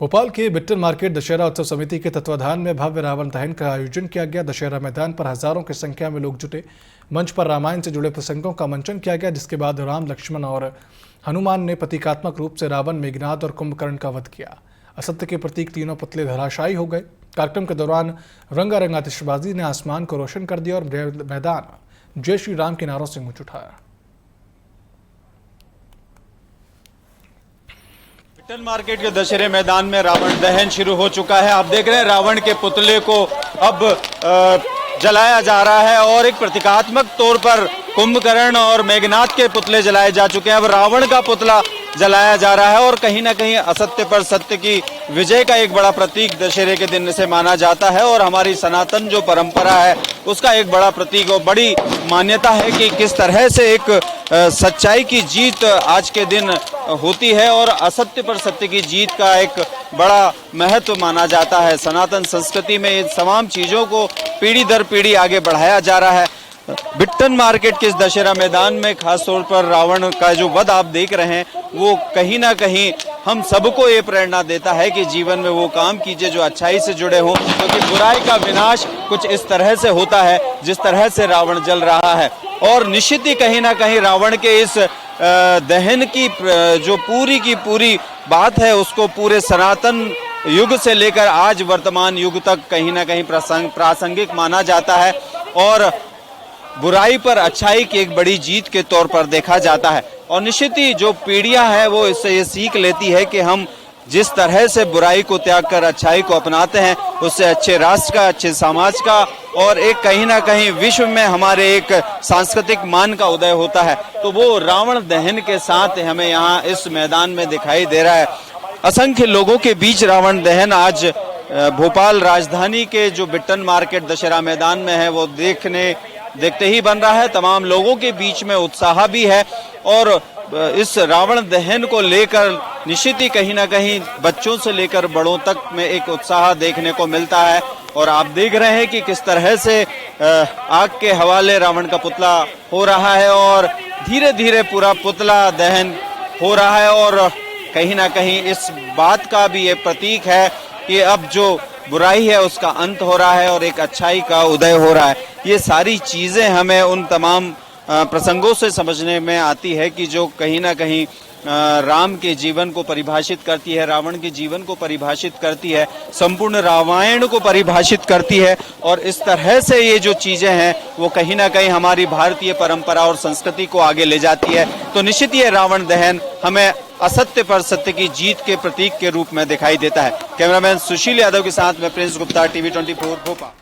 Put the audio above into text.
भोपाल के बिट्टन मार्केट दशहरा उत्सव समिति के तत्वाधान में भव्य रावण दहन का आयोजन किया गया। दशहरा मैदान पर हजारों की संख्या में लोग जुटे। मंच पर रामायण से जुड़े प्रसंगों का मंचन किया गया, जिसके बाद राम, लक्ष्मण और हनुमान ने प्रतीकात्मक रूप से रावण, मेघनाद और कुंभकर्ण का वध किया। असत्य के प्रतीक तीनों पुतले धराशायी हो गए। कार्यक्रम के दौरान रंगारंग आतिशबाजी ने आसमान को रोशन कर दिया और मैदान जय श्री राम के नारों से गूंज उठा। बिट्टन मार्केट के दशहरे मैदान में रावण दहन शुरू हो चुका है। आप देख रहे हैं रावण के पुतले को अब जलाया जा रहा है और एक प्रतीकात्मक तौर पर कुंभकर्ण और मेघनाद के पुतले जलाए जा चुके हैं। अब रावण का पुतला जलाया जा रहा है और कहीं ना कहीं असत्य पर सत्य की विजय का एक बड़ा प्रतीक दशहरे के दिन से माना जाता है और हमारी सनातन जो परंपरा है उसका एक बड़ा प्रतीक और बड़ी मान्यता है कि किस तरह से एक सच्चाई की जीत आज के दिन होती है और असत्य पर सत्य की जीत का एक बड़ा महत्व माना जाता है। सनातन संस्कृति में इन तमाम चीजों को पीढ़ी दर पीढ़ी आगे बढ़ाया जा रहा है। बिट्टन मार्केट के इस दशहरा मैदान में खास तौर पर रावण का जो वध आप देख रहे हैं वो कहीं ना कहीं हम सबको ये प्रेरणा देता है कि जीवन में वो काम कीजिए जो अच्छाई से जुड़े हों, क्योंकि बुराई का विनाश कुछ इस तरह से होता है जिस तरह से रावण जल रहा है। और निश्चित ही कहीं ना कहीं रावण के इस दहन की जो पूरी की पूरी बात है उसको पूरे सनातन युग से लेकर आज वर्तमान युग तक कहीं ना कहीं प्रासंगिक माना जाता है और बुराई पर अच्छाई की एक बड़ी जीत के तौर पर देखा जाता है। और निश्चित ही जो पीढ़ियां हैं वो इससे ये सीख लेती है कि हम जिस तरह से बुराई को त्याग कर अच्छाई को अपनाते हैं उससे अच्छे राष्ट्र का, अच्छे समाज का और एक कहीं ना कहीं विश्व में हमारे एक सांस्कृतिक मान का उदय होता है। तो वो रावण दहन के साथ हमें यहाँ इस मैदान में दिखाई दे रहा है। असंख्य लोगों के बीच रावण दहन आज भोपाल राजधानी के जो बिट्टन मार्केट दशहरा मैदान में है वो देखते ही बन रहा है। तमाम लोगों के बीच में उत्साह भी है और इस रावण दहन को लेकर निश्चित ही कहीं ना कहीं बच्चों से लेकर बड़ों तक में एक उत्साह देखने को मिलता है। और आप देख रहे हैं कि किस तरह से आग के हवाले रावण का पुतला हो रहा है और धीरे धीरे पूरा पुतला दहन हो रहा है और कहीं ना कहीं इस बात का भी ये प्रतीक है कि अब जो बुराई है उसका अंत हो रहा है और एक अच्छाई का उदय हो रहा है। ये सारी चीजें हमें उन तमाम प्रसंगों से समझने में आती है कि जो कहीं ना कहीं राम के जीवन को परिभाषित करती है, रावण के जीवन को परिभाषित करती है, संपूर्ण रामायण को परिभाषित करती है। और इस तरह से ये जो चीजें हैं वो कहीं ना कहीं हमारी भारतीय परंपरा और संस्कृति को आगे ले जाती है। तो निश्चित ये रावण दहन हमें असत्य पर सत्य की जीत के प्रतीक के रूप में दिखाई देता है। कैमरामैन सुशील यादव के साथ में प्रिंस गुप्ता, TV 24 भोपाल।